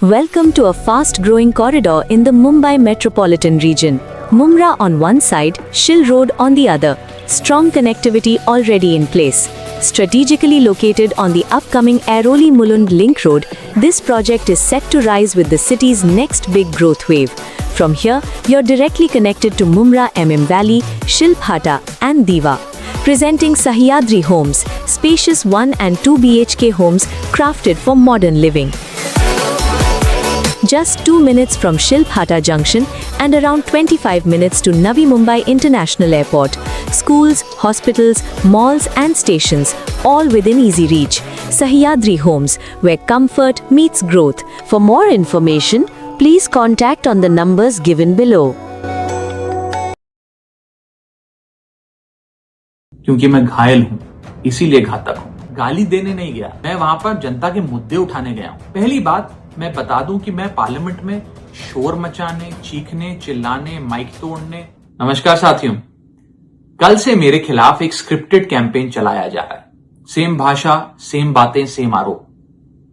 Welcome to a fast-growing corridor in the Mumbai metropolitan region. Mumra on one side, Shil Road on the other. Strong connectivity already in place. Strategically located on the upcoming Airoli-Mulund Link Road, this project is set to rise with the city's next big growth wave. From here, you're directly connected to Mumra MM Valley, Shilphata and Diva. Presenting Sahyadri Homes, spacious 1 and 2 BHK homes crafted for modern living. Just 2 minutes from Shilphata Junction and around 25 minutes to Navi Mumbai International Airport. Schools, hospitals, malls and stations, all within easy reach. Sahyadri Homes, where comfort meets growth. For more information, please contact on the numbers given below. क्योंकि मैं घायल हूं, इसीलिए घातक हूं। गाली देने नहीं गया, मैं वहां पर जनता के मुद्दे उठाने गया हूं। पहली बात मैं बता दूं कि मैं पार्लियामेंट में शोर मचाने, चीखने, चिल्लाने, माइक तोड़ने। नमस्कार साथियों, कल से मेरे खिलाफ एक स्क्रिप्टेड कैंपेन चलाया जा रहा है। सेम भाषा, सेम बातें, सेम आरोप।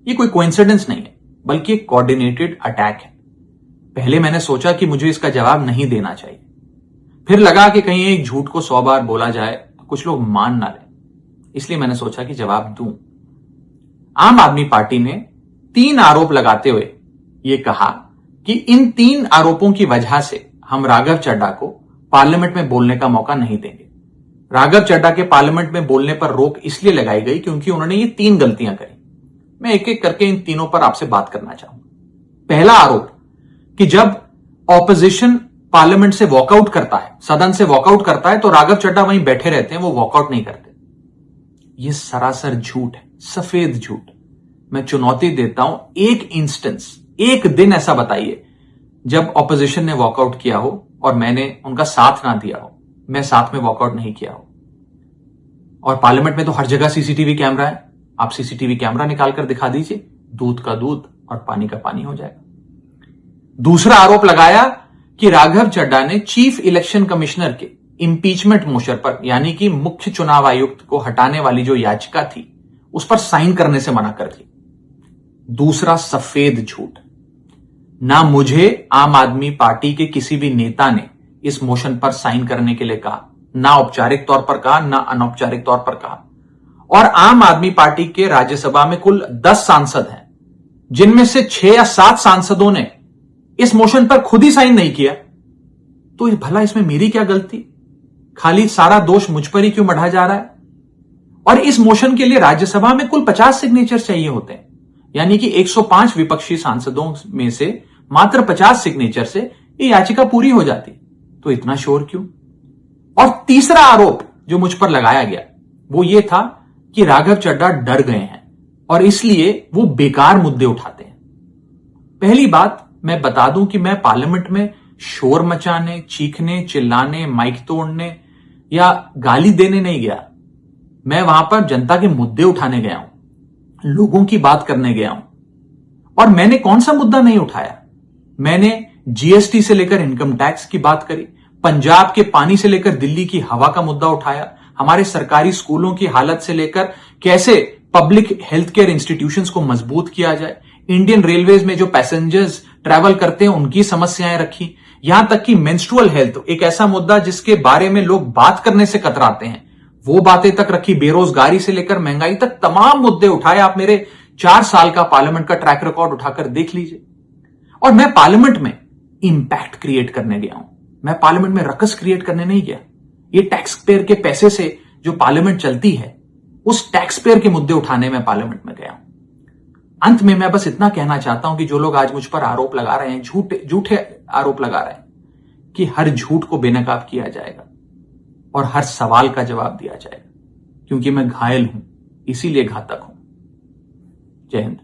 ये कोई कोइंसिडेंस नहीं है, बल्कि एक कोऑर्डिनेटेड अटैक है। पहले मैंने सोचा कि मुझे इसका जवाब नहीं देना चाहिए, फिर लगा कि कहीं एक झूठ को 100 बार बोला जाए, कुछ लोग मान ना लें, इसलिए मैंने सोचा कि जवाब दूं। आम आदमी पार्टी ने 3 आरोप लगाते हुए यह कहा कि इन 3 आरोपों की वजह से हम राघव चड्ढा को पार्लियामेंट में बोलने का मौका नहीं देंगे। राघव चड्ढा के पार्लियामेंट में बोलने पर रोक इसलिए लगाई गई क्योंकि उन्होंने ये 3 गलतियां करी। मैं एक एक करके इन तीनों पर आपसे बात करना चाहूंगा। पहला आरोप कि जब ऑपोजिशन पार्लियामेंट से वॉकआउट करता है, सदन से वॉकआउट करता है, तो राघव चड्ढा वहीं बैठे रहते हैं, वो वॉकआउट नहीं करते। यह सरासर झूठ है, सफेद झूठ। मैं चुनौती देता हूं, एक इंस्टेंस, एक दिन ऐसा बताइए जब ऑपोजिशन ने वॉकआउट किया हो और मैंने उनका साथ ना दिया हो, मैं साथ में वॉकआउट नहीं किया हो। और पार्लियामेंट में तो हर जगह सीसीटीवी कैमरा है, आप सीसीटीवी कैमरा निकालकर दिखा दीजिए, दूध का दूध और पानी का पानी हो जाएगा। दूसरा आरोप लगाया कि राघव चड्ढा ने चीफ इलेक्शन कमिश्नर के इंपीचमेंट मोशन पर, यानी कि मुख्य चुनाव आयुक्त को हटाने वाली जो याचिका थी, उस पर साइन करने से मना कर दी। दूसरा सफेद झूठ। ना मुझे आम आदमी पार्टी के किसी भी नेता ने इस मोशन पर साइन करने के लिए कहा, ना औपचारिक तौर पर कहा, ना अनौपचारिक तौर पर कहा। और आम आदमी पार्टी के राज्यसभा में कुल 10 सांसद हैं, जिनमें से 6 या 7 सांसदों ने इस मोशन पर खुद ही साइन नहीं किया। तो भला इसमें मेरी क्या गलती? खाली सारा दोष मुझ पर ही क्यों मढ़ा जा रहा है? और इस मोशन के लिए राज्यसभा में कुल 50 सिग्नेचर चाहिए होते हैं, यानी कि 105 विपक्षी सांसदों में से मात्र 50 सिग्नेचर से ये याचिका पूरी हो जाती। तो इतना शोर क्यों? और तीसरा आरोप जो मुझ पर लगाया गया वो ये था कि राघव चड्ढा डर गए हैं और इसलिए वो बेकार मुद्दे उठाते हैं। पहली बात मैं बता दूं कि मैं पार्लियामेंट में शोर मचाने, चीखने, चिल्लाने, माइक तोड़ने या गाली देने नहीं गया। मैं वहां पर जनता के मुद्दे उठाने गया हूं, लोगों की बात करने गया हूं। और मैंने कौन सा मुद्दा नहीं उठाया? मैंने जीएसटी से लेकर इनकम टैक्स की बात करी, पंजाब के पानी से लेकर दिल्ली की हवा का मुद्दा उठाया, हमारे सरकारी स्कूलों की हालत से लेकर कैसे पब्लिक हेल्थ केयर इंस्टीट्यूशंस को मजबूत किया जाए, इंडियन रेलवेज में जो पैसेंजर्स ट्रैवल करते हैं उनकी समस्याएं रखी, यहां तक कि मेंस्ट्रुअल हेल्थ, एक ऐसा मुद्दा जिसके बारे में लोग बात करने से कतराते हैं, वो बातें तक रखी। बेरोजगारी से लेकर महंगाई तक तमाम मुद्दे उठाए। आप मेरे 4 साल का पार्लियामेंट का ट्रैक रिकॉर्ड उठाकर देख लीजिए। और मैं पार्लियामेंट में इंपैक्ट क्रिएट करने गया हूं, मैं पार्लियामेंट में रकस क्रिएट करने नहीं गया। ये टैक्स पेयर के पैसे से जो पार्लियामेंट चलती है, उस टैक्स पेयर के मुद्दे उठाने में पार्लियामेंट में गया हूं। अंत में मैं बस इतना कहना चाहता हूं कि जो लोग आज मुझ पर आरोप लगा रहे हैं, झूठे आरोप लगा रहे हैं, कि हर झूठ को बेनकाब किया जाएगा और हर सवाल का जवाब दिया जाएगा, क्योंकि मैं घायल हूं, इसीलिए घातक हूं। जय हिंद।